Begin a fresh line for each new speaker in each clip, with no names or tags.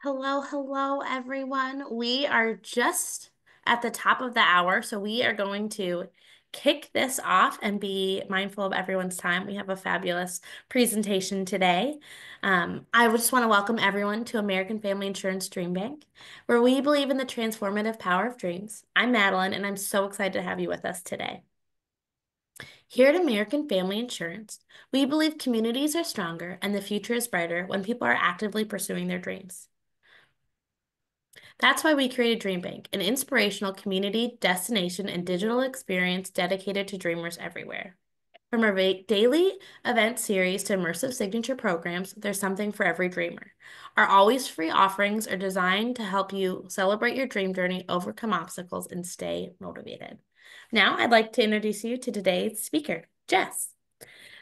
Hello, hello, everyone. We are just at the top of the hour, so we are going to kick this off and be mindful of everyone's time. We have a fabulous presentation today. I just want to welcome everyone to American Family Insurance DreamBank, where we believe in the transformative power of dreams. I'm Madeline, and I'm so excited to have you with us today. Here at American Family Insurance, we believe communities are stronger and the future is brighter when people are actively pursuing their dreams. That's why we created DreamBank, an inspirational community, destination, and digital experience dedicated to dreamers everywhere. From our daily event series to immersive signature programs, there's something for every dreamer. Our always free offerings are designed to help you celebrate your dream journey, overcome obstacles, and stay motivated. Now, I'd like to introduce you to today's speaker, Jess.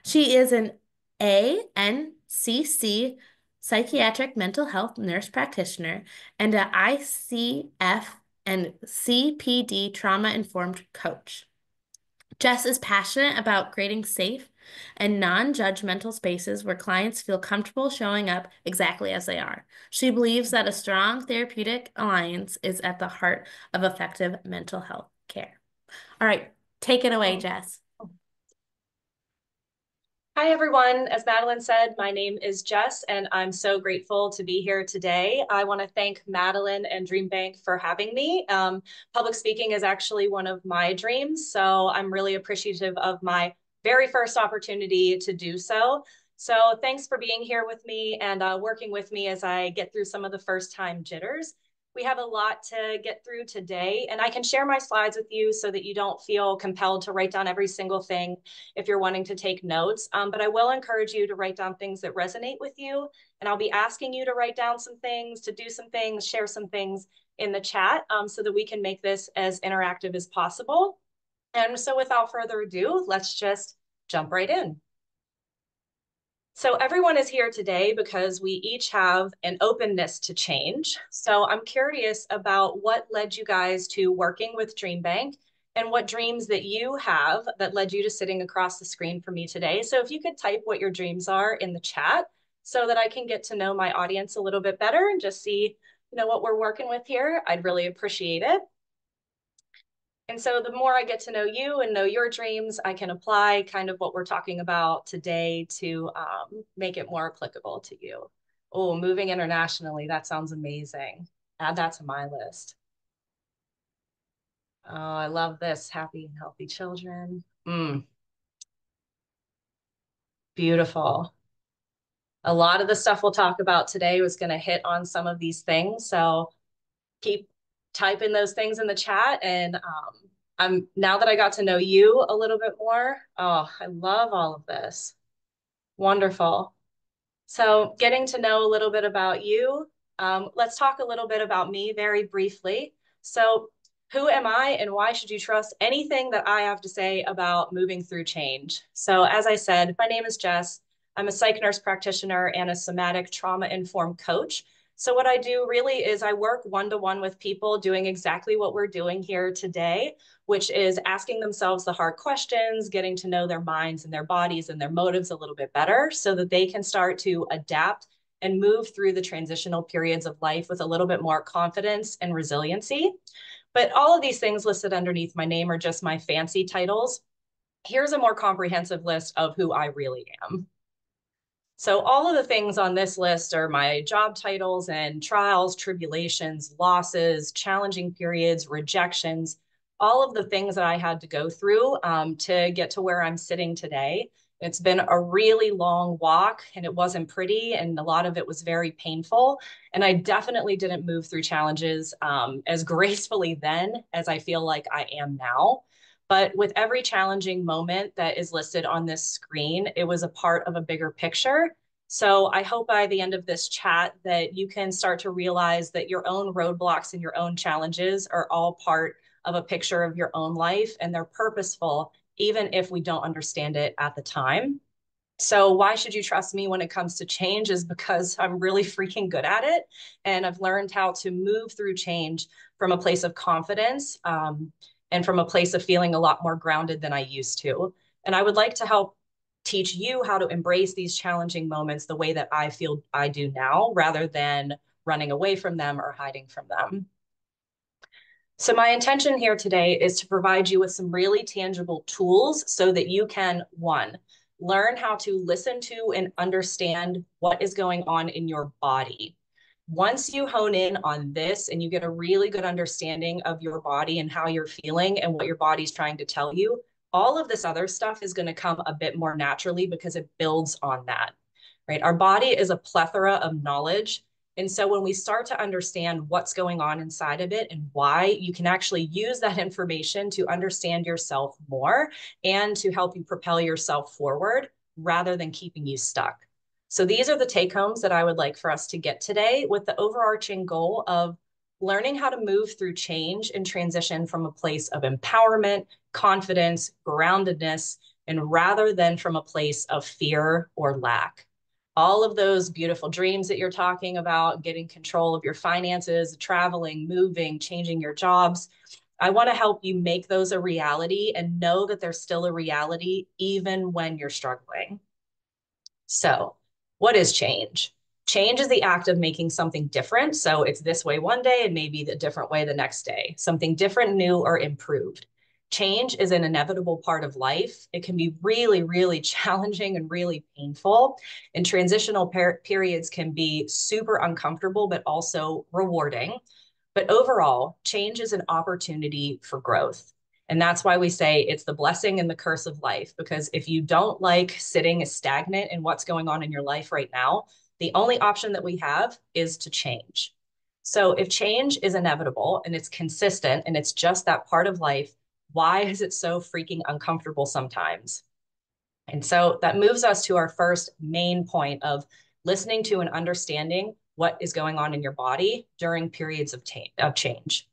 She is an ANCC psychiatric mental health nurse practitioner and an ICF and CPD trauma-informed coach. Jess is passionate about creating safe and non-judgmental spaces where clients feel comfortable showing up exactly as they are. She believes that a strong therapeutic alliance is at the heart of effective mental health care. All right, take it away, Jess.
Hi, everyone. As Madeline said, my name is Jess, and I'm so grateful to be here today. I want to thank Madeline and DreamBank for having me. Public speaking is actually one of my dreams, so I'm really appreciative of my very first opportunity to do so. So thanks for being here with me and working with me as I get through some of the first time jitters. We have a lot to get through today, and I can share my slides with you so that you don't feel compelled to write down every single thing if you're wanting to take notes. But I will encourage you to write down things that resonate with you. And I'll be asking you to write down some things, to do some things, share some things in the chat so that we can make this as interactive as possible. And so without further ado, let's just jump right in. So everyone is here today because we each have an openness to change. So I'm curious about what led you guys to working with DreamBank and what dreams that you have that led you to sitting across the screen from me today. So if you could type what your dreams are in the chat so that I can get to know my audience a little bit better and just see, what we're working with here, I'd really appreciate it. And so the more I get to know you and know your dreams, I can apply kind of what we're talking about today to make it more applicable to you. Oh, moving internationally, that sounds amazing. Add that to my list. Oh, I love this. Happy and healthy children. Beautiful. A lot of the stuff we'll talk about today was going to hit on some of these things. So keep typing those things in the chat. And I'm now that I got to know you a little bit more. Oh, I love all of this. Wonderful. So getting to know a little bit about you. Let's talk a little bit about me very briefly. So who am I and why should you trust anything that I have to say about moving through change? So as I said, my name is Jess. I'm a psych nurse practitioner and a somatic trauma-informed coach. So what I do really is I work one-to-one with people doing exactly what we're doing here today, which is asking themselves the hard questions, getting to know their minds and their bodies and their motives a little bit better so that they can start to adapt and move through the transitional periods of life with a little bit more confidence and resiliency. But all of these things listed underneath my name are just my fancy titles. Here's a more comprehensive list of who I really am. So all of the things on this list are my job titles and trials, tribulations, losses, challenging periods, rejections, all of the things that I had to go through to get to where I'm sitting today. It's been a really long walk and it wasn't pretty and a lot of it was very painful. And I definitely didn't move through challenges as gracefully then as I feel like I am now. But with every challenging moment that is listed on this screen, it was a part of a bigger picture. So I hope by the end of this chat that you can start to realize that your own roadblocks and your own challenges are all part of a picture of your own life and they're purposeful, even if we don't understand it at the time. So why should you trust me when it comes to change is because I'm really freaking good at it. And I've learned how to move through change from a place of confidence and from a place of feeling a lot more grounded than I used to. And I would like to help teach you how to embrace these challenging moments the way that I feel I do now, rather than running away from them or hiding from them. So my intention here today is to provide you with some really tangible tools so that you can, one, learn how to listen to and understand what is going on in your body. Once you hone in on this and you get a really good understanding of your body and how you're feeling and what your body's trying to tell you, all of this other stuff is going to come a bit more naturally because it builds on that, right? Our body is a plethora of knowledge. And so when we start to understand what's going on inside of it and why, you can actually use that information to understand yourself more and to help you propel yourself forward rather than keeping you stuck. So these are the take homes that I would like for us to get today, with the overarching goal of learning how to move through change and transition from a place of empowerment, confidence, groundedness, and rather than from a place of fear or lack. All of those beautiful dreams that you're talking about, getting control of your finances, traveling, moving, changing your jobs, I want to help you make those a reality and know that they're still a reality even when you're struggling. So, what is change? Change is the act of making something different. So, it's this way one day and maybe the different way the next day, something different, new, or improved. Change is an inevitable part of life. It can be really, really challenging and really painful. And transitional periods can be super uncomfortable, but also rewarding. But overall, change is an opportunity for growth. And that's why we say it's the blessing and the curse of life. Because if you don't like sitting stagnant in what's going on in your life right now, the only option that we have is to change. So if change is inevitable and it's consistent and it's just that part of life, why is it so freaking uncomfortable sometimes? And so that moves us to our first main point of listening to and understanding what is going on in your body during periods of change.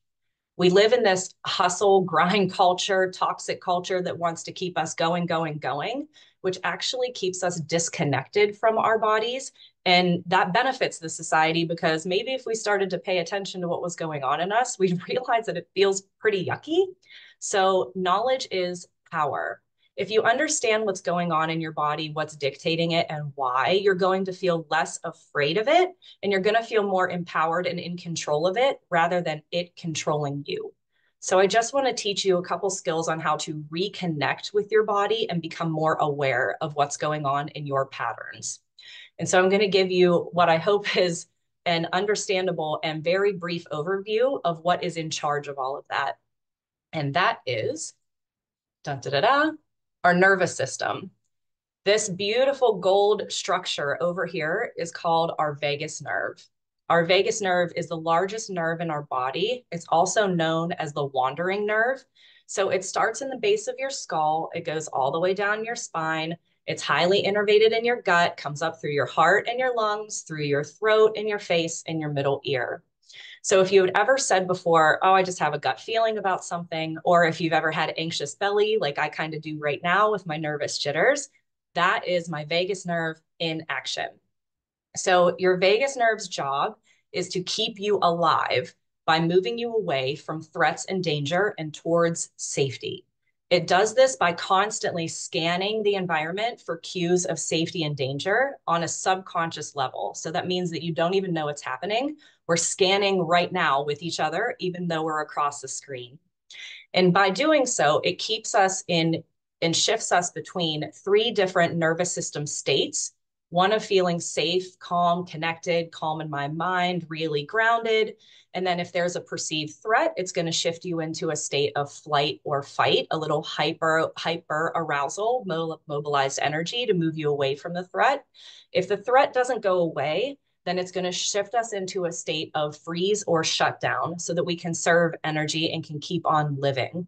We live in this hustle, grind culture, toxic culture that wants to keep us going, going, going, which actually keeps us disconnected from our bodies. And that benefits the society because maybe if we started to pay attention to what was going on in us, we'd realize that it feels pretty yucky. So, knowledge is power. If you understand what's going on in your body, what's dictating it, and why, you're going to feel less afraid of it. And you're going to feel more empowered and in control of it rather than it controlling you. So, I just want to teach you a couple skills on how to reconnect with your body and become more aware of what's going on in your patterns. And so, I'm going to give you what I hope is an understandable and very brief overview of what is in charge of all of that. And that is dun, da, da, da, our nervous system. This beautiful gold structure over here is called our vagus nerve. Our vagus nerve is the largest nerve in our body. It's also known as the wandering nerve. So it starts in the base of your skull, it goes all the way down your spine. It's highly innervated in your gut, comes up through your heart and your lungs, through your throat and your face and your middle ear. So if you had ever said before, oh, I just have a gut feeling about something, or if you've ever had anxious belly, like I kind of do right now with my nervous jitters, that is my vagus nerve in action. So your vagus nerve's job is to keep you alive by moving you away from threats and danger and towards safety. It does this by constantly scanning the environment for cues of safety and danger on a subconscious level. So that means that you don't even know it's happening. We're scanning right now with each other, even though we're across the screen. And by doing so, it keeps us in and shifts us between three different nervous system states. One of feeling safe, calm, connected, calm in my mind, really grounded. And then if there's a perceived threat, it's going to shift you into a state of flight or fight, a little hyper arousal, mobilized energy to move you away from the threat. If the threat doesn't go away, then it's going to shift us into a state of freeze or shutdown so that we conserve energy and can keep on living.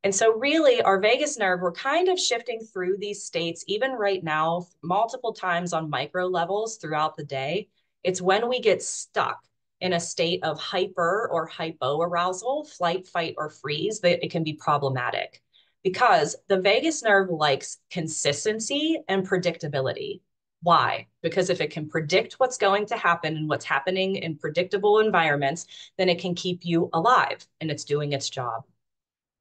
And so, really, our vagus nerve, we're kind of shifting through these states, even right now, multiple times on micro levels throughout the day. It's when we get stuck in a state of hyper or hypoarousal, flight, fight, or freeze, that it can be problematic because the vagus nerve likes consistency and predictability. Why? Because if it can predict what's going to happen and what's happening in predictable environments, then it can keep you alive and it's doing its job.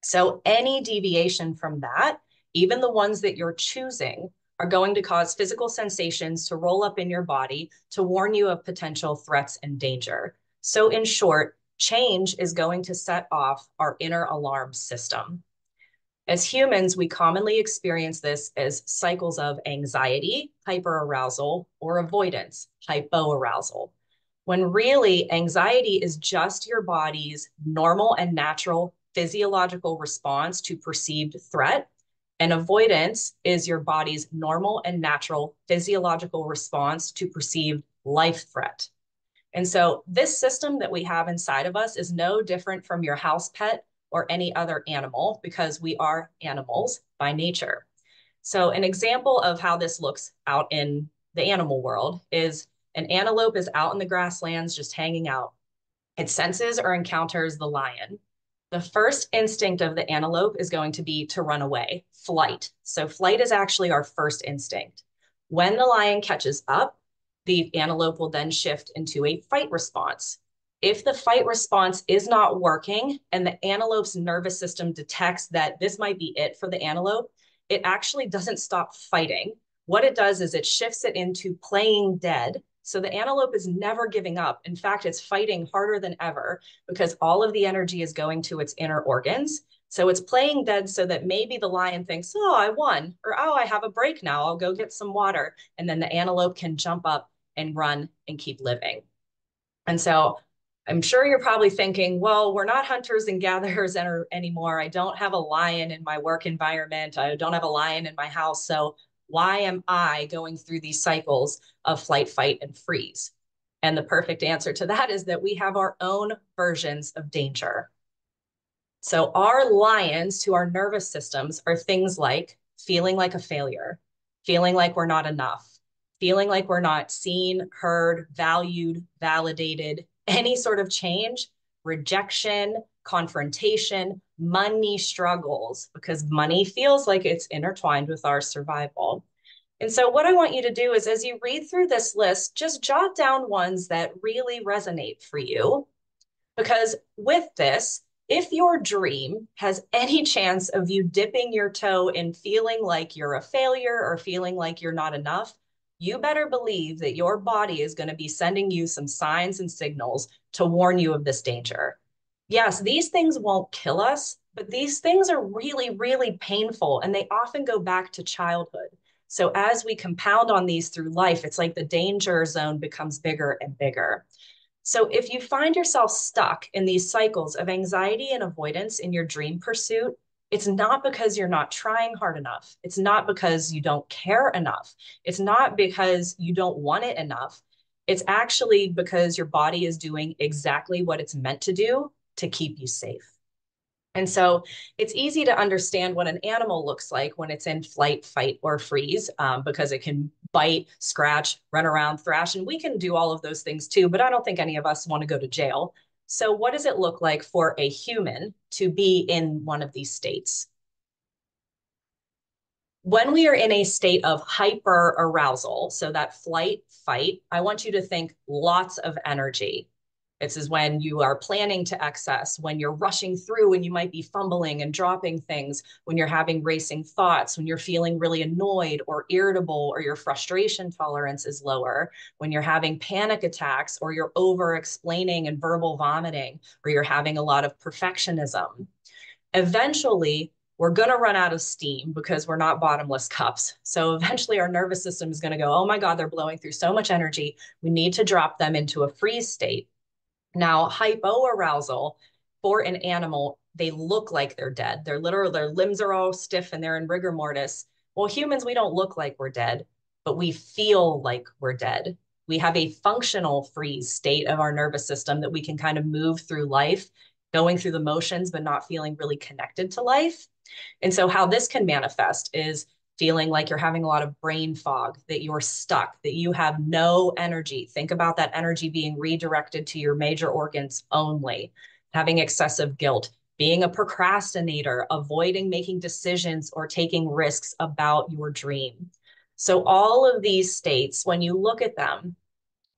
So any deviation from that, even the ones that you're choosing, are going to cause physical sensations to roll up in your body to warn you of potential threats and danger. So, in short, change is going to set off our inner alarm system. As humans, we commonly experience this as cycles of anxiety, hyperarousal, or avoidance, hypoarousal. When really, anxiety is just your body's normal and natural physiological response to perceived threat, and avoidance is your body's normal and natural physiological response to perceived life threat. And so this system that we have inside of us is no different from your house pet or any other animal because we are animals by nature. So an example of how this looks out in the animal world is an antelope is out in the grasslands just hanging out. It senses or encounters the lion. The first instinct of the antelope is going to be to run away, flight. So flight is actually our first instinct. When the lion catches up, the antelope will then shift into a fight response. If the fight response is not working and the antelope's nervous system detects that this might be it for the antelope, it actually doesn't stop fighting. What it does is it shifts it into playing dead. So the antelope is never giving up. In fact, it's fighting harder than ever because all of the energy is going to its inner organs. So it's playing dead so that maybe the lion thinks, oh, I won, or oh, I have a break now. I'll go get some water. And then the antelope can jump up and run and keep living. And so I'm sure you're probably thinking, well, we're not hunters and gatherers anymore. I don't have a lion in my work environment. I don't have a lion in my house. So why am I going through these cycles of flight, fight, and freeze? And the perfect answer to that is that we have our own versions of danger. So our lions to our nervous systems are things like feeling like a failure, feeling like we're not enough, feeling like we're not seen, heard, valued, validated, any sort of change, rejection, confrontation, money struggles, because money feels like it's intertwined with our survival. And so, what I want you to do is, as you read through this list, just jot down ones that really resonate for you. Because with this, if your dream has any chance of you dipping your toe in feeling like you're a failure or feeling like you're not enough, you better believe that your body is going to be sending you some signs and signals to warn you of this danger. Yes, these things won't kill us, but these things are really, really painful and they often go back to childhood. So as we compound on these through life, it's like the danger zone becomes bigger and bigger. So if you find yourself stuck in these cycles of anxiety and avoidance in your dream pursuit, it's not because you're not trying hard enough. It's not because you don't care enough. It's not because you don't want it enough. It's actually because your body is doing exactly what it's meant to do to keep you safe. And so it's easy to understand what an animal looks like when it's in flight, fight, or freeze, because it can bite, scratch, run around, thrash, and we can do all of those things too. But I don't think any of us want to go to jail. So, what does it look like for a human to be in one of these states? When we are in a state of hyper arousal, so that flight, fight, I want you to think lots of energy. This is when you are planning to excess, when you're rushing through and you might be fumbling and dropping things, when you're having racing thoughts, when you're feeling really annoyed or irritable or your frustration tolerance is lower, when you're having panic attacks or you're over explaining and verbal vomiting, or you're having a lot of perfectionism. Eventually, we're going to run out of steam because we're not bottomless cups. So eventually our nervous system is going to go, oh my God, they're blowing through so much energy. We need to drop them into a freeze state. Now, hypoarousal for an animal, they look like they're dead. They're literal, their limbs are all stiff and they're in rigor mortis. Well, humans, we don't look like we're dead, but we feel like we're dead. We have a functional freeze state of our nervous system that we can kind of move through life, going through the motions, but not feeling really connected to life. And so, how this can manifest is feeling like you're having a lot of brain fog, that you're stuck, that you have no energy. Think about that energy being redirected to your major organs only, having excessive guilt, being a procrastinator, avoiding making decisions or taking risks about your dream. So, all of these states, when you look at them,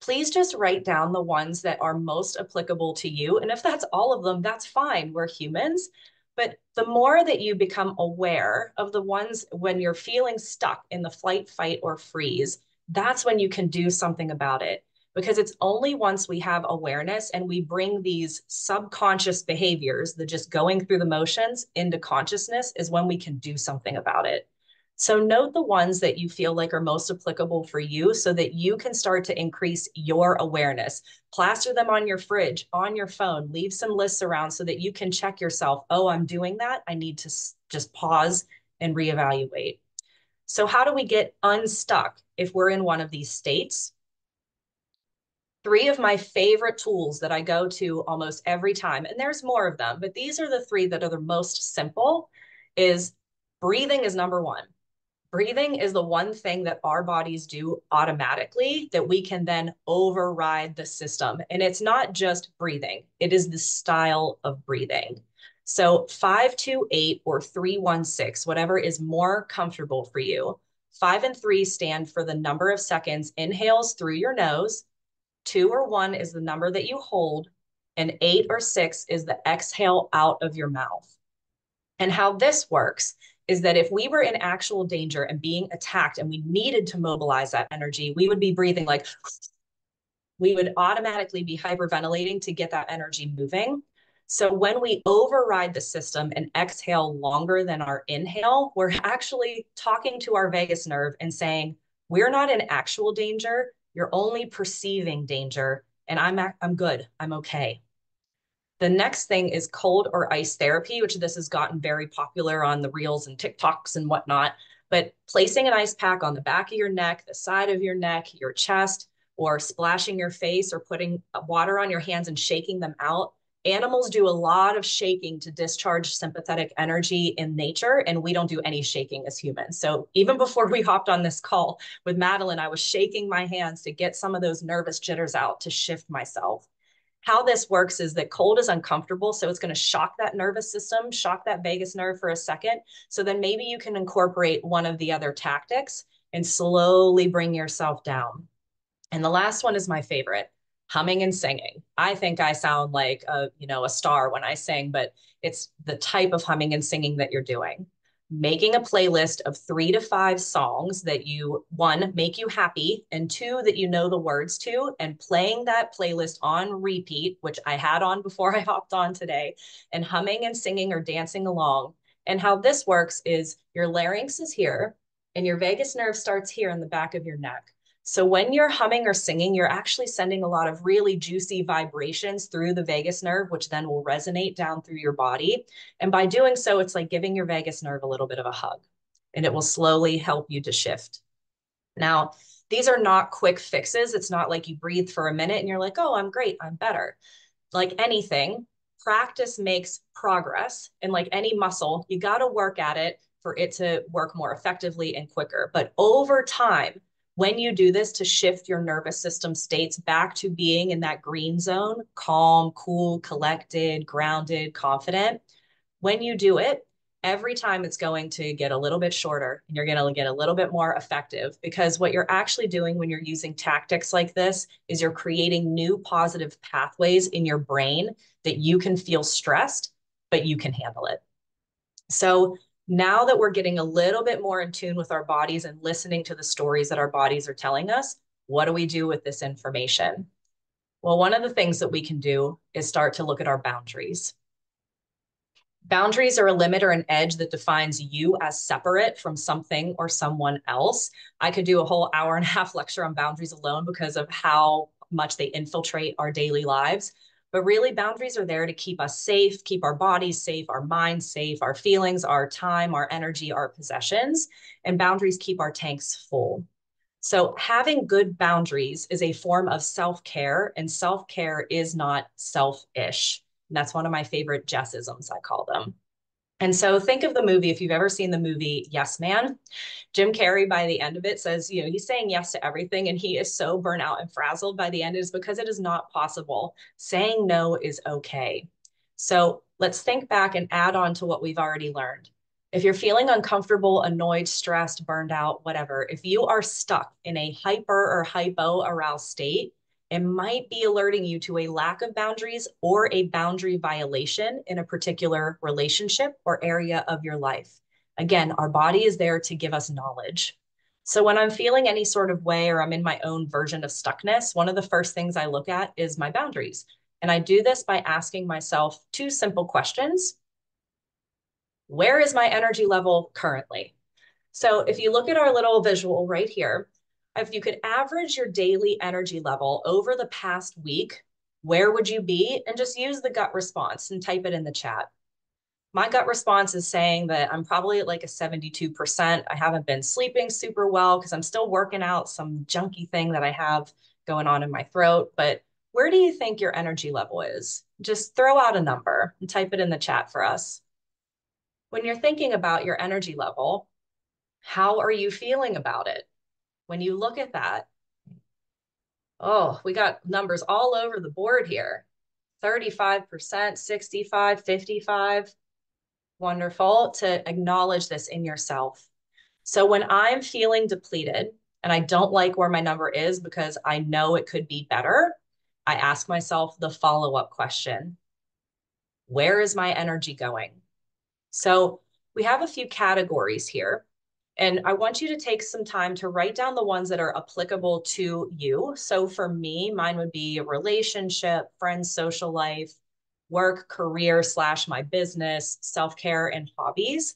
please just write down the ones that are most applicable to you. And if that's all of them, that's fine. We're humans. But the more that you become aware of the ones when you're feeling stuck in the flight, fight, or freeze, that's when you can do something about it. Because it's only once we have awareness and we bring these subconscious behaviors, the just going through the motions, into consciousness, is when we can do something about it. So note the ones that you feel like are most applicable for you so that you can start to increase your awareness. Plaster them on your fridge, on your phone, leave some lists around so that you can check yourself. Oh, I'm doing that. I need to just pause and reevaluate. So, how do we get unstuck if we're in one of these states? Three of my favorite tools that I go to almost every time, and there's more of them, but these are the three that are the most simple, is breathing is number one. Breathing is the one thing that our bodies do automatically that we can then override the system. And it's not just breathing, it is the style of breathing. So 528 or 316, whatever is more comfortable for you. 5 and 3 stand for the number of seconds inhales through your nose. 2 or 1 is the number that you hold. And 8 or 6 is the exhale out of your mouth. And how this works is that if we were in actual danger and being attacked and we needed to mobilize that energy, we would be breathing like we would automatically be hyperventilating to get that energy moving. So when we override the system and exhale longer than our inhale, we're actually talking to our vagus nerve and saying, we're not in actual danger. You're only perceiving danger. And I'm good. I'm okay. The next thing is cold or ice therapy, which this has gotten very popular on the reels and TikToks and whatnot. But placing an ice pack on the back of your neck, the side of your neck, your chest, or splashing your face or putting water on your hands and shaking them out. Animals do a lot of shaking to discharge sympathetic energy in nature, and we don't do any shaking as humans. So even before we hopped on this call with Madeline, I was shaking my hands to get some of those nervous jitters out to shift myself. How this works is that cold is uncomfortable. So it's going to shock that nervous system, shock that vagus nerve for a second. So then maybe you can incorporate one of the other tactics and slowly bring yourself down. And the last one is my favorite, humming and singing. I think I sound like a star when I sing, but it's the type of humming and singing that you're doing. Making a playlist of 3 to 5 songs that you, one, make you happy, and two, that you know the words to, and playing that playlist on repeat, which I had on before I hopped on today, and humming and singing or dancing along. And how this works is your larynx is here, and your vagus nerve starts here in the back of your neck. So when you're humming or singing, you're actually sending a lot of really juicy vibrations through the vagus nerve, which then will resonate down through your body. And by doing so, it's like giving your vagus nerve a little bit of a hug, and it will slowly help you to shift. Now, these are not quick fixes. It's not like you breathe for a minute and you're like, oh, I'm great, I'm better. Like anything, practice makes progress. And like any muscle, you got to work at it for it to work more effectively and quicker. But over time, when you do this to shift your nervous system states back to being in that green zone, calm, cool, collected, grounded, confident, when you do it, every time it's going to get a little bit shorter and you're going to get a little bit more effective, because what you're actually doing when you're using tactics like this is you're creating new positive pathways in your brain that you can feel stressed, but you can handle it. So now that we're getting a little bit more in tune with our bodies and listening to the stories that our bodies are telling us, what do we do with this information? Well, one of the things that we can do is start to look at our boundaries. Boundaries are a limit or an edge that defines you as separate from something or someone else. I could do a whole hour and a half lecture on boundaries alone because of how much they infiltrate our daily lives. But really, boundaries are there to keep us safe, keep our bodies safe, our minds safe, our feelings, our time, our energy, our possessions. And boundaries keep our tanks full. So having good boundaries is a form of self-care, and self-care is not selfish. And that's one of my favorite Jessisms, I call them. And so think of the movie, if you've ever seen the movie Yes Man, Jim Carrey by the end of it says, he's saying yes to everything and he is so burnt out and frazzled by the end is because it is not possible. Saying no is okay. So let's think back and add on to what we've already learned. If you're feeling uncomfortable, annoyed, stressed, burned out, whatever, if you are stuck in a hyper or hypo aroused state, it might be alerting you to a lack of boundaries or a boundary violation in a particular relationship or area of your life. Again, our body is there to give us knowledge. So when I'm feeling any sort of way or I'm in my own version of stuckness, one of the first things I look at is my boundaries. And I do this by asking myself two simple questions. Where is my energy level currently? So if you look at our little visual right here, if you could average your daily energy level over the past week, where would you be? And just use the gut response and type it in the chat. My gut response is saying that I'm probably at like a 72%. I haven't been sleeping super well because I'm still working out some junky thing that I have going on in my throat. But where do you think your energy level is? Just throw out a number and type it in the chat for us. When you're thinking about your energy level, how are you feeling about it? When you look at that, oh, we got numbers all over the board here. 35%, 65, 55. Wonderful to acknowledge this in yourself. So when I'm feeling depleted and I don't like where my number is because I know it could be better, I ask myself the follow-up question. Where is my energy going? So we have a few categories here. And I want you to take some time to write down the ones that are applicable to you. So for me, mine would be a relationship, friends, social life, work, career slash my business, self-care, and hobbies.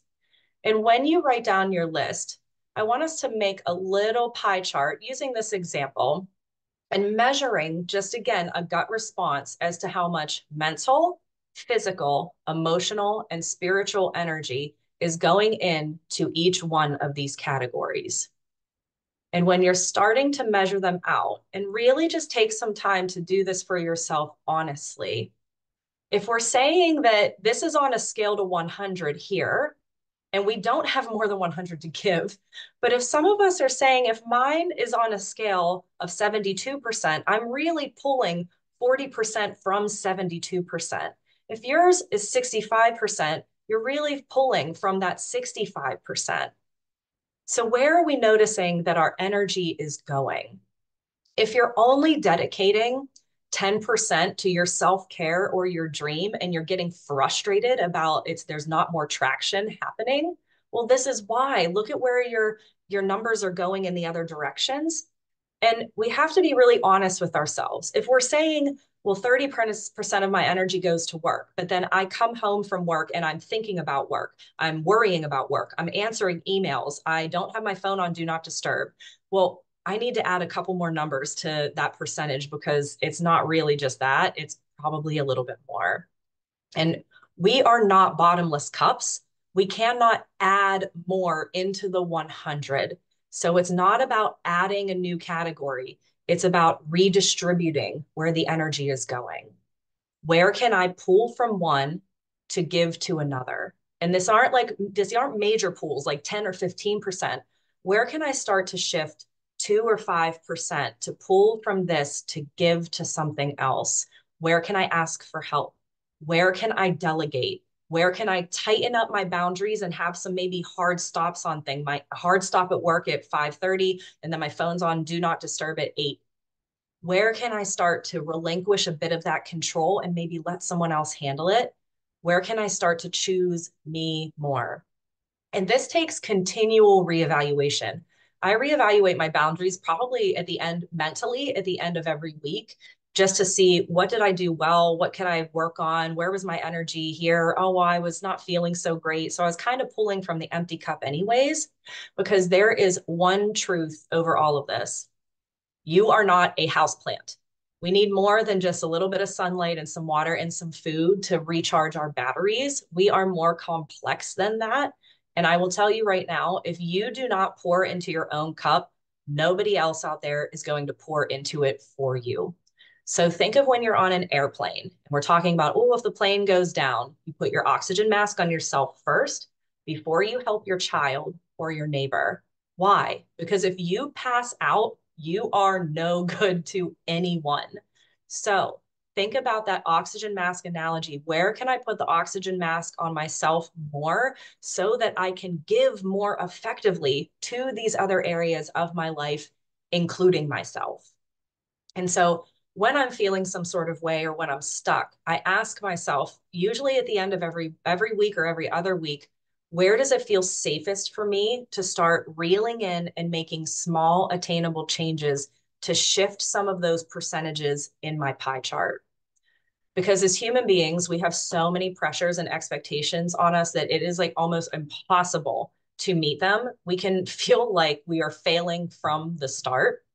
And when you write down your list, I want us to make a little pie chart using this example and measuring just again a gut response as to how much mental, physical, emotional, and spiritual energy is going into each one of these categories. And when you're starting to measure them out, and really just take some time to do this for yourself honestly. If we're saying that this is on a scale to 100 here, and we don't have more than 100 to give. But if some of us are saying, if mine is on a scale of 72%, I'm really pulling 40% from 72%. If yours is 65%, you're really pulling from that 65%. So where are we noticing that our energy is going? If you're only dedicating 10% to your self-care or your dream and you're getting frustrated about there's not more traction happening, well, this is why. Look at where your numbers are going in the other directions. And we have to be really honest with ourselves. If we're saying, well, 30% of my energy goes to work, but then I come home from work and I'm thinking about work, I'm worrying about work, I'm answering emails, I don't have my phone on do not disturb. Well, I need to add a couple more numbers to that percentage because it's not really just that, it's probably a little bit more. And we are not bottomless cups. We cannot add more into the 100. So it's not about adding a new category. It's about redistributing where the energy is going. Where can I pull from one to give to another? And these aren't major pools like 10 or 15%. Where can I start to shift 2 or 5% to pull from this to give to something else? Where can I ask for help? Where can I delegate? Where can I tighten up my boundaries and have some maybe hard stops on things? My hard stop at work at 5:30, and then my phone's on do not disturb at 8. Where can I start to relinquish a bit of that control and maybe let someone else handle it? Where can I start to choose me more? And this takes continual reevaluation. I reevaluate my boundaries probably at the end, mentally, at the end of every week, just to see what did I do well? What can I work on? Where was my energy here? Oh, well, I was not feeling so great. So I was kind of pulling from the empty cup, anyways, because there is one truth over all of this. You are not a house plant. We need more than just a little bit of sunlight and some water and some food to recharge our batteries. We are more complex than that. And I will tell you right now, if you do not pour into your own cup, nobody else out there is going to pour into it for you. So think of when you're on an airplane and we're talking about, oh, if the plane goes down, you put your oxygen mask on yourself first before you help your child or your neighbor. Why? Because if you pass out, you are no good to anyone. So think about that oxygen mask analogy. Where can I put the oxygen mask on myself more so that I can give more effectively to these other areas of my life, including myself? And so when I'm feeling some sort of way or when I'm stuck, I ask myself, usually at the end of every week or every other week, where does it feel safest for me to start reeling in and making small attainable changes to shift some of those percentages in my pie chart? Because as human beings, we have so many pressures and expectations on us that it is like almost impossible to meet them. We can feel like we are failing from the start,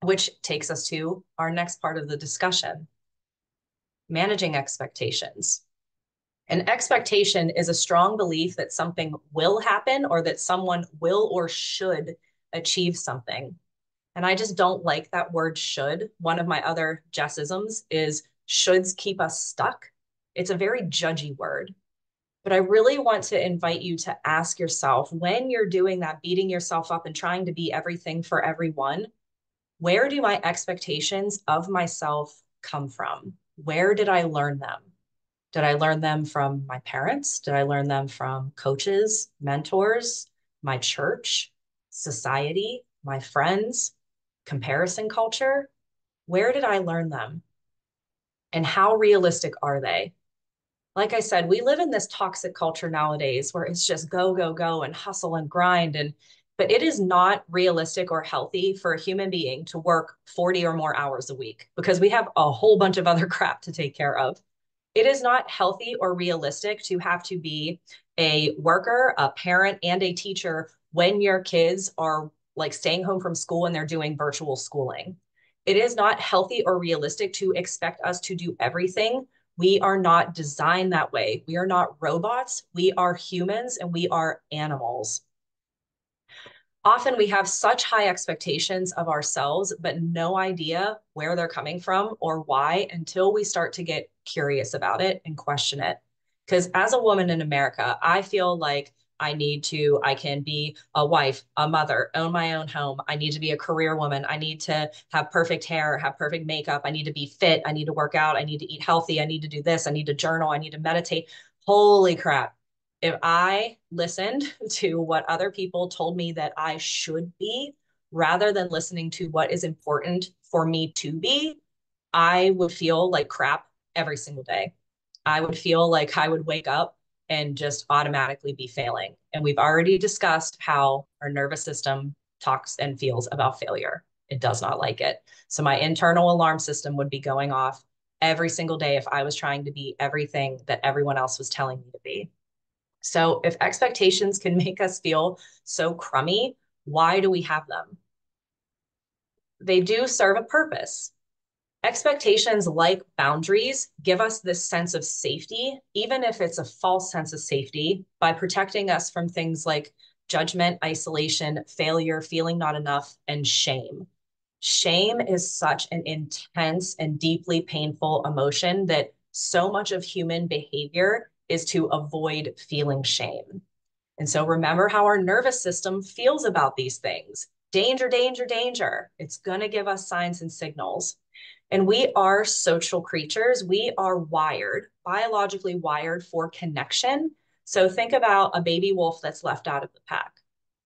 which takes us to our next part of the discussion, managing expectations. An expectation is a strong belief that something will happen or that someone will or should achieve something. And I just don't like that word should. One of my other Jessisms is shoulds keep us stuck. It's a very judgy word. But I really want to invite you to ask yourself when you're doing that, beating yourself up and trying to be everything for everyone, where do my expectations of myself come from? Where did I learn them? Did I learn them from my parents? Did I learn them from coaches, mentors, my church, society, my friends, comparison culture? Where did I learn them? And how realistic are they? Like I said, we live in this toxic culture nowadays where it's just go, go, go and hustle and grind. But it is not realistic or healthy for a human being to work 40 or more hours a week because we have a whole bunch of other crap to take care of. It is not healthy or realistic to have to be a worker, a parent, and a teacher when your kids are like staying home from school and they're doing virtual schooling. It is not healthy or realistic to expect us to do everything. We are not designed that way. We are not robots. We are humans and we are animals. Often we have such high expectations of ourselves, but no idea where they're coming from or why until we start to get curious about it and question it. Because as a woman in America, I feel like I can be a wife, a mother, own my own home. I need to be a career woman. I need to have perfect hair, have perfect makeup. I need to be fit. I need to work out. I need to eat healthy. I need to do this. I need to journal. I need to meditate. Holy crap. If I listened to what other people told me that I should be, rather than listening to what is important for me to be, I would feel like crap every single day. I would feel like I would wake up and just automatically be failing. And we've already discussed how our nervous system talks and feels about failure. It does not like it. So my internal alarm system would be going off every single day if I was trying to be everything that everyone else was telling me to be. So if expectations can make us feel so crummy, why do we have them? They do serve a purpose. Expectations, like boundaries, give us this sense of safety, even if it's a false sense of safety, by protecting us from things like judgment, isolation, failure, feeling not enough, and shame. Shame is such an intense and deeply painful emotion that so much of human behavior is to avoid feeling shame. And so remember how our nervous system feels about these things. Danger, danger, danger. It's going to give us signs and signals. And we are social creatures. We are wired, biologically wired for connection. So think about a baby wolf that's left out of the pack.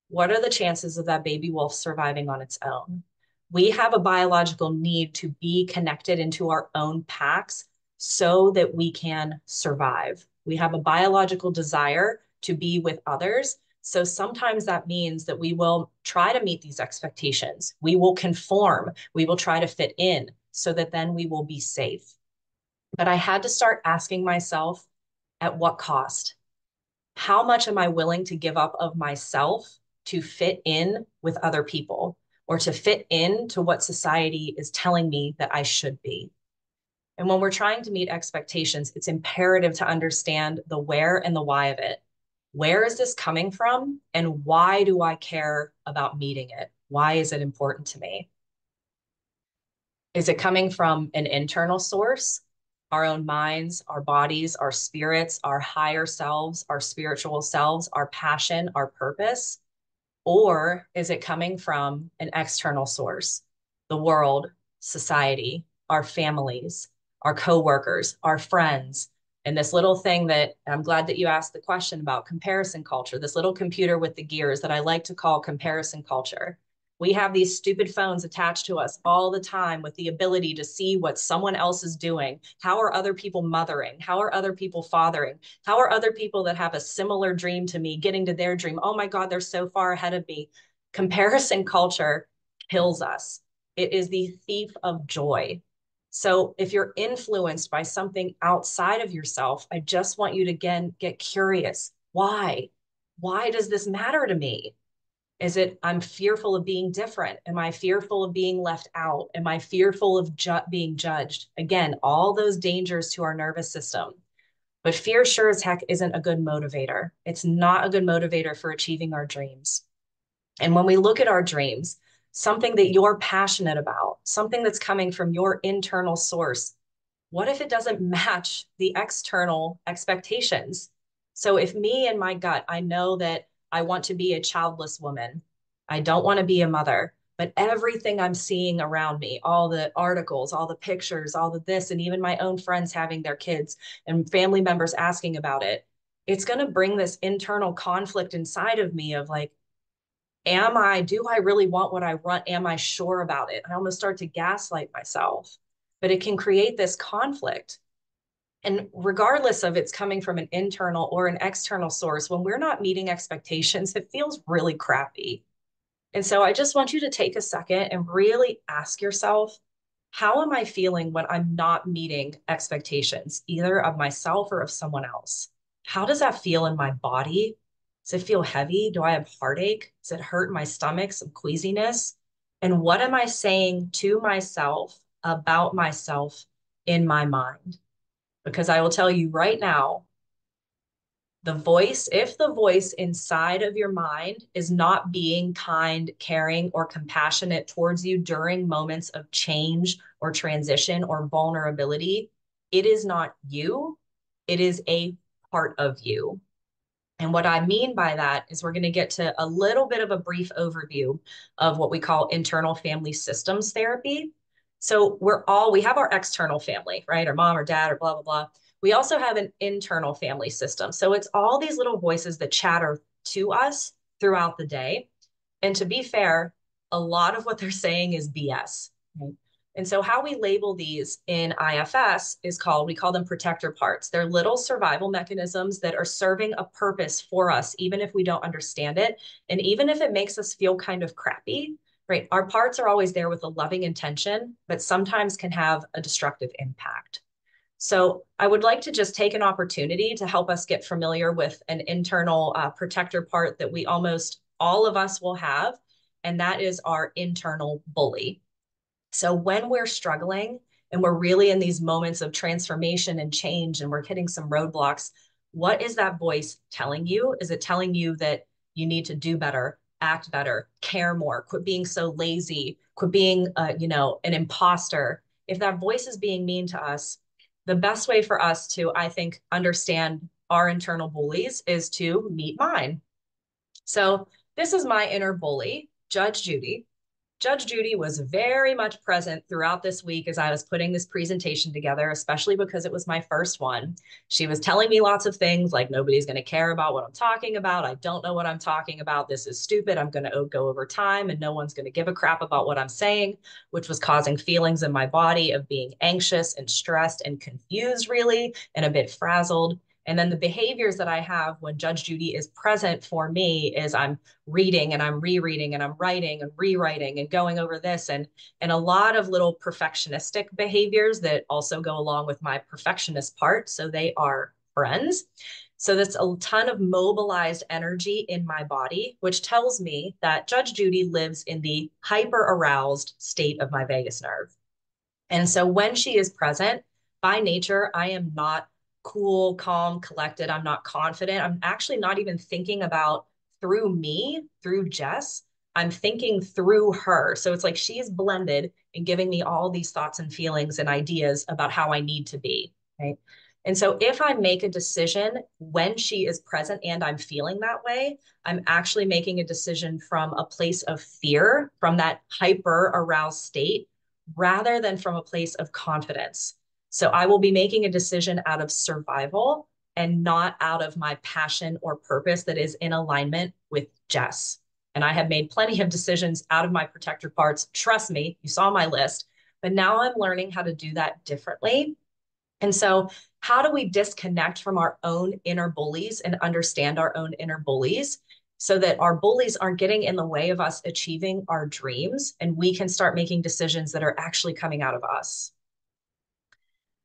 What are the chances of that baby wolf surviving on its own? We have a biological need to be connected into our own packs so that we can survive. We have a biological desire to be with others. So sometimes that means that we will try to meet these expectations. We will conform. We will try to fit in so that then we will be safe. But I had to start asking myself, at what cost? How much am I willing to give up of myself to fit in with other people or to fit in to what society is telling me that I should be? And when we're trying to meet expectations, it's imperative to understand the where and the why of it. Where is this coming from? And why do I care about meeting it? Why is it important to me? Is it coming from an internal source? Our own minds, our bodies, our spirits, our higher selves, our spiritual selves, our passion, our purpose? Or is it coming from an external source? The world, society, our families, our coworkers, our friends, and this little thing that I'm glad that you asked the question about comparison culture, this little computer with the gears that I like to call comparison culture. We have these stupid phones attached to us all the time with the ability to see what someone else is doing. How are other people mothering? How are other people fathering? How are other people that have a similar dream to me getting to their dream? Oh my God, they're so far ahead of me. Comparison culture kills us. It is the thief of joy. So if you're influenced by something outside of yourself, I just want you to again get curious. Why? Why does this matter to me? Is it I'm fearful of being different? Am I fearful of being left out? Am I fearful of being judged? Again, all those dangers to our nervous system. But fear sure as heck isn't a good motivator. It's not a good motivator for achieving our dreams. And when we look at our dreams, something that you're passionate about, something that's coming from your internal source, what if it doesn't match the external expectations? So if me and my gut, I know that I want to be a childless woman. I don't want to be a mother, but everything I'm seeing around me, all the articles, all the pictures, all of this, and even my own friends having their kids and family members asking about it, it's going to bring this internal conflict inside of me of like, do I really want what I want? Am I sure about it? I almost start to gaslight myself, but it can create this conflict. And regardless of it's coming from an internal or an external source, when we're not meeting expectations, it feels really crappy. And so I just want you to take a second and really ask yourself, how am I feeling when I'm not meeting expectations, either of myself or of someone else? How does that feel in my body? Does it feel heavy? Do I have heartache? Does it hurt my stomach, some queasiness? And what am I saying to myself about myself in my mind? Because I will tell you right now, if the voice inside of your mind is not being kind, caring, or compassionate towards you during moments of change or transition or vulnerability, it is not you. It is a part of you. And what I mean by that is we're going to get to a little bit of a brief overview of what we call internal family systems therapy. So we have our external family, right? Our mom or dad or blah, blah, blah. We also have an internal family system. So it's all these little voices that chatter to us throughout the day. And to be fair, a lot of what they're saying is BS. Right? And so how we label these in IFS we call them protector parts. They're little survival mechanisms that are serving a purpose for us, even if we don't understand it. And even if it makes us feel kind of crappy, right? Our parts are always there with a loving intention, but sometimes can have a destructive impact. So I would like to just take an opportunity to help us get familiar with an internal protector part that we almost all of us will have, and that is our internal bully. So when we're struggling and we're really in these moments of transformation and change and we're hitting some roadblocks, what is that voice telling you? Is it telling you that you need to do better, act better, care more, quit being so lazy, quit being, an imposter? If that voice is being mean to us, the best way for us to, I think, understand our internal bullies is to meet mine. So this is my inner bully, Judge Judy. Judge Judy was very much present throughout this week as I was putting this presentation together, especially because it was my first one. She was telling me lots of things like nobody's going to care about what I'm talking about. I don't know what I'm talking about. This is stupid. I'm going to go over time and no one's going to give a crap about what I'm saying, which was causing feelings in my body of being anxious and stressed and confused, really, and a bit frazzled. And then the behaviors that I have when Judge Judy is present for me is I'm reading and I'm rereading and I'm writing and rewriting and going over this and a lot of little perfectionistic behaviors that also go along with my perfectionist part. So they are friends. So that's a ton of mobilized energy in my body, which tells me that Judge Judy lives in the hyper aroused state of my vagus nerve. And so when she is present, by nature, I am not cool, calm, collected. I'm not confident. I'm actually not even thinking about through me, through Jess. I'm thinking through her. So it's like she's blended and giving me all these thoughts and feelings and ideas about how I need to be. Right. And so if I make a decision when she is present and I'm feeling that way, I'm actually making a decision from a place of fear, from that hyper aroused state rather than from a place of confidence. So I will be making a decision out of survival and not out of my passion or purpose that is in alignment with Jess. And I had made plenty of decisions out of my protector parts. Trust me, you saw my list. But now I'm learning how to do that differently. And so, how do we disconnect from our own inner bullies and understand our own inner bullies so that our bullies aren't getting in the way of us achieving our dreams and we can start making decisions that are actually coming out of us?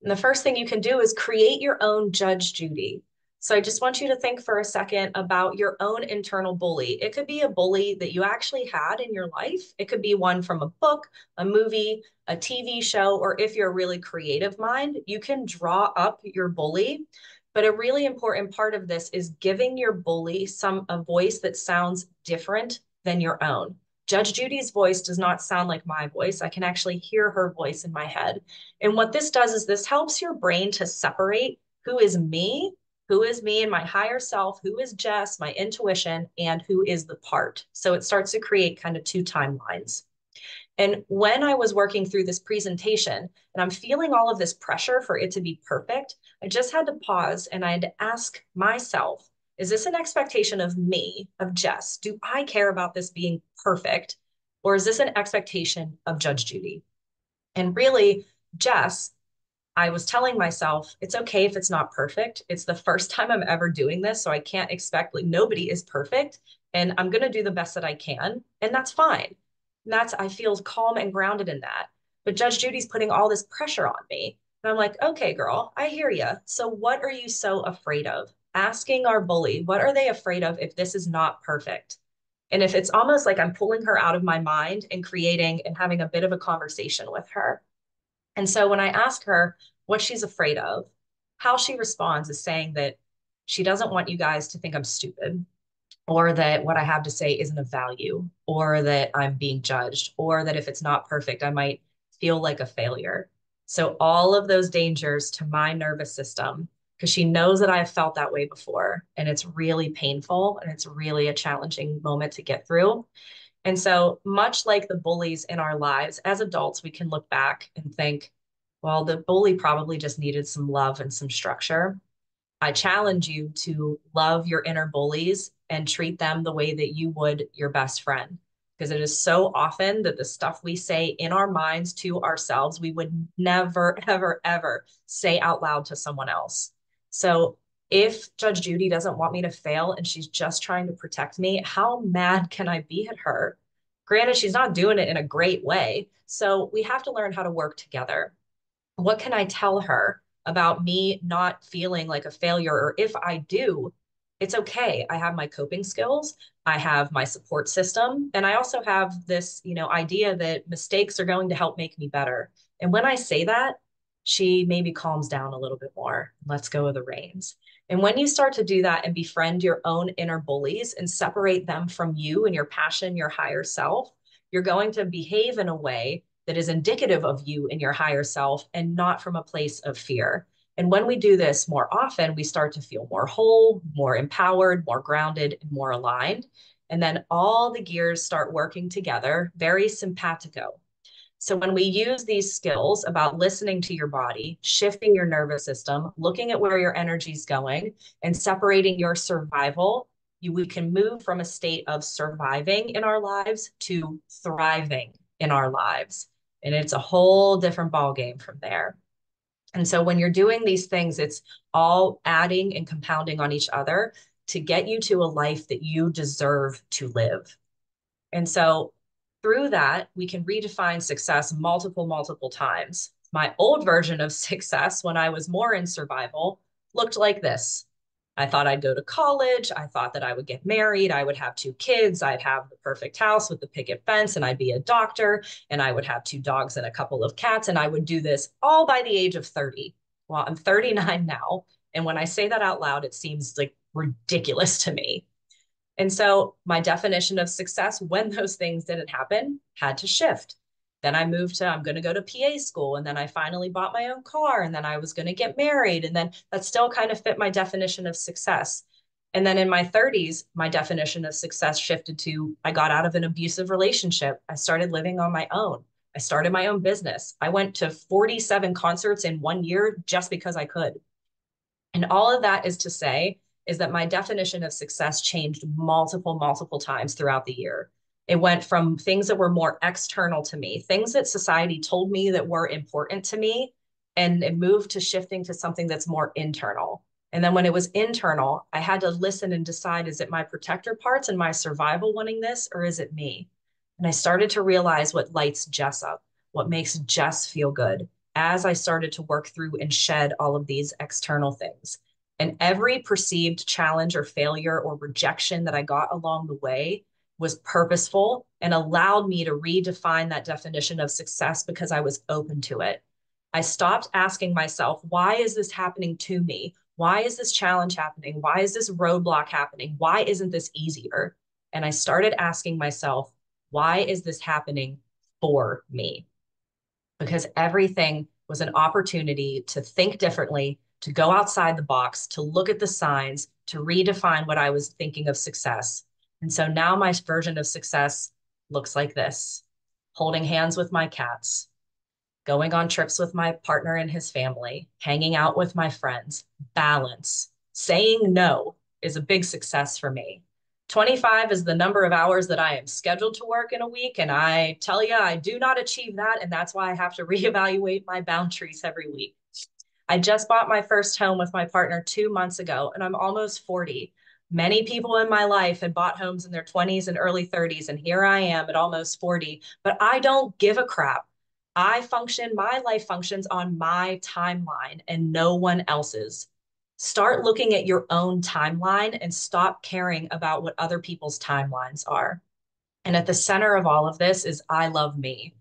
And the first thing you can do is create your own Judge Judy. So I just want you to think for a second about your own internal bully. It could be a bully that you actually had in your life. It could be one from a book, a movie, a TV show, or if you're a really creative mind, you can draw up your bully. But a really important part of this is giving your bully a voice that sounds different than your own. Judge Judy's voice does not sound like my voice. I can actually hear her voice in my head. And what this does is this helps your brain to separate who is me and my higher self, who is Jess, my intuition, and who is the part. So it starts to create kind of two timelines. And when I was working through this presentation and I'm feeling all of this pressure for it to be perfect, I just had to pause and I had to ask myself, is this an expectation of me, of Jess? Do I care about this being perfect? Or is this an expectation of Judge Judy? And really, Jess, I was telling myself, it's okay if it's not perfect. It's the first time I'm ever doing this. So I can't expect, like, nobody is perfect. And I'm going to do the best that I can. And that's fine. And I feel calm and grounded in that. But Judge Judy's putting all this pressure on me. And I'm like, okay, girl, I hear you. So what are you so afraid of? Asking our bully, what are they afraid of if this is not perfect? And if it's almost like I'm pulling her out of my mind and creating and having a bit of a conversation with her. And so when I ask her what she's afraid of, how she responds is saying that she doesn't want you guys to think I'm stupid, or that what I have to say isn't of value, or that I'm being judged, or that if it's not perfect, I might feel like a failure. So all of those dangers to my nervous system, because she knows that I've felt that way before, and it's really painful and it's really a challenging moment to get through. And so, much like the bullies in our lives, as adults, we can look back and think, well, the bully probably just needed some love and some structure. I challenge you to love your inner bullies and treat them the way that you would your best friend. Because it is so often that the stuff we say in our minds to ourselves, we would never, ever, ever say out loud to someone else. So if Judge Judy doesn't want me to fail and she's just trying to protect me, how mad can I be at her? Granted, she's not doing it in a great way. So we have to learn how to work together. What can I tell her about me not feeling like a failure? Or if I do, it's okay. I have my coping skills. I have my support system. And I also have this, idea that mistakes are going to help make me better. And when I say that, she maybe calms down a little bit more, lets go of the reins. And when you start to do that and befriend your own inner bullies and separate them from you and your passion, your higher self, you're going to behave in a way that is indicative of you and your higher self and not from a place of fear. And when we do this more often, we start to feel more whole, more empowered, more grounded, and more aligned. And then all the gears start working together, very simpatico. So when we use these skills about listening to your body, shifting your nervous system, looking at where your energy is going, and separating your survival, we can move from a state of surviving in our lives to thriving in our lives. And it's a whole different ball game from there. And so when you're doing these things, it's all adding and compounding on each other to get you to a life that you deserve to live. And so through that, we can redefine success multiple times. My old version of success when I was more in survival looked like this. I thought I'd go to college. I thought that I would get married. I would have two kids. I'd have the perfect house with the picket fence, and I'd be a doctor, and I would have two dogs and a couple of cats. And I would do this all by the age of 30. Well, I'm 39 now. And when I say that out loud, it seems like ridiculous to me. And so my definition of success when those things didn't happen had to shift. Then I moved to, I'm going to go to PA school. And then I finally bought my own car. And then I was going to get married. And then that still kind of fit my definition of success. And then in my 30s, my definition of success shifted to I got out of an abusive relationship. I started living on my own. I started my own business. I went to 47 concerts in 1 year just because I could. And all of that is to say, is that my definition of success changed multiple times throughout the year. It went from things that were more external to me, things that society told me that were important to me, and it moved to shifting to something that's more internal. And then when it was internal, I had to listen and decide, is it my protector parts and my survival wanting this, or is it me? And I started to realize what lights Jess up, what makes Jess feel good as I started to work through and shed all of these external things. And every perceived challenge or failure or rejection that I got along the way was purposeful and allowed me to redefine that definition of success because I was open to it. I stopped asking myself, why is this happening to me? Why is this challenge happening? Why is this roadblock happening? Why isn't this easier? And I started asking myself, why is this happening for me? Because everything was an opportunity to think differently, to go outside the box, to look at the signs, to redefine what I was thinking of success. And so now my version of success looks like this: holding hands with my cats, going on trips with my partner and his family, hanging out with my friends, balance. Saying no is a big success for me. 25 is the number of hours that I am scheduled to work in a week. And I tell you, I do not achieve that. And that's why I have to reevaluate my boundaries every week. I just bought my first home with my partner 2 months ago, and I'm almost 40. Many people in my life had bought homes in their 20s and early 30s, and here I am at almost 40, but I don't give a crap. My life functions on my timeline and no one else's. Start looking at your own timeline and stop caring about what other people's timelines are. And at the center of all of this is I love me.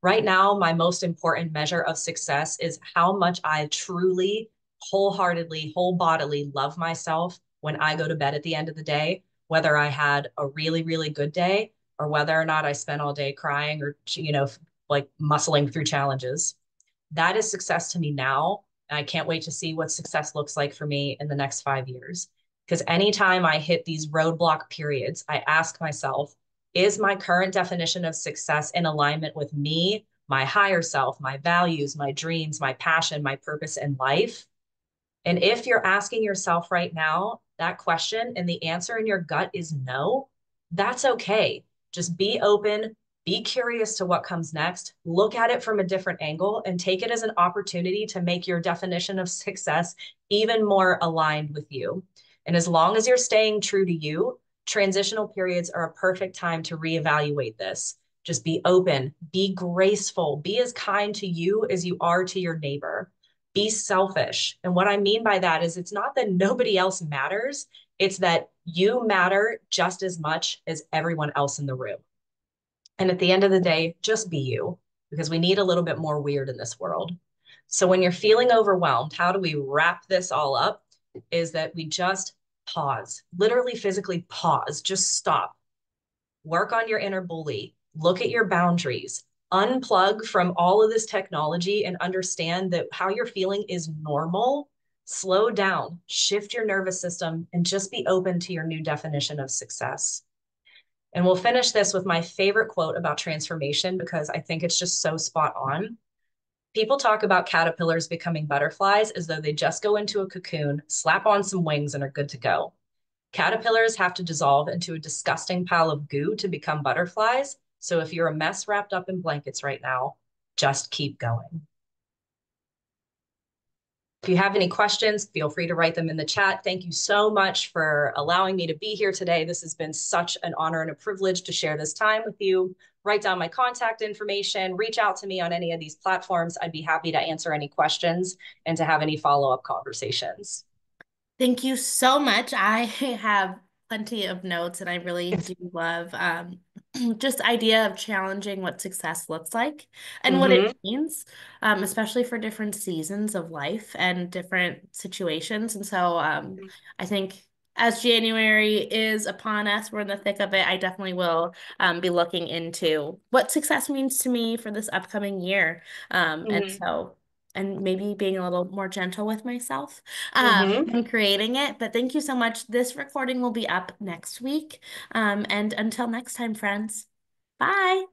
Right now, my most important measure of success is how much I truly, wholeheartedly, whole bodily love myself when I go to bed at the end of the day, whether I had a really good day or whether or not I spent all day crying or, like muscling through challenges. That is success to me now. And I can't wait to see what success looks like for me in the next 5 years. Because anytime I hit these roadblock periods, I ask myself, is my current definition of success in alignment with me, my higher self, my values, my dreams, my passion, my purpose in life? And if you're asking yourself right now that question and the answer in your gut is no, that's okay. Just be open, be curious to what comes next, look at it from a different angle, and take it as an opportunity to make your definition of success even more aligned with you. And as long as you're staying true to you, transitional periods are a perfect time to reevaluate this. Just be open, be graceful, be as kind to you as you are to your neighbor. Be selfish. And what I mean by that is it's not that nobody else matters, it's that you matter just as much as everyone else in the room. And at the end of the day, just be you, because we need a little bit more weird in this world. So when you're feeling overwhelmed, how do we wrap this all up? Is that we just pause, literally physically pause, just stop, work on your inner bully, look at your boundaries, unplug from all of this technology and understand that how you're feeling is normal. Slow down, shift your nervous system, and just be open to your new definition of success. And we'll finish this with my favorite quote about transformation because I think it's just so spot on. People talk about caterpillars becoming butterflies as though they just go into a cocoon, slap on some wings, and are good to go. Caterpillars have to dissolve into a disgusting pile of goo to become butterflies. So if you're a mess wrapped up in blankets right now, just keep going. If you have any questions, feel free to write them in the chat. Thank you so much for allowing me to be here today. This has been such an honor and a privilege to share this time with you. Write down my contact information, reach out to me on any of these platforms. I'd be happy to answer any questions and to have any follow-up conversations.
Thank you so much. I have plenty of notes, and I really do love just idea of challenging what success looks like and what it
Mm-hmm.
means, especially for different seasons of life and different situations. And so I think as January is upon us, we're in the thick of it. I definitely will be looking into what success means to me for this upcoming year. And
Mm-hmm.
so and maybe being a little more gentle with myself
Mm-hmm.
in creating it. But thank you so much. This recording will be up next week. And until next time, friends, bye.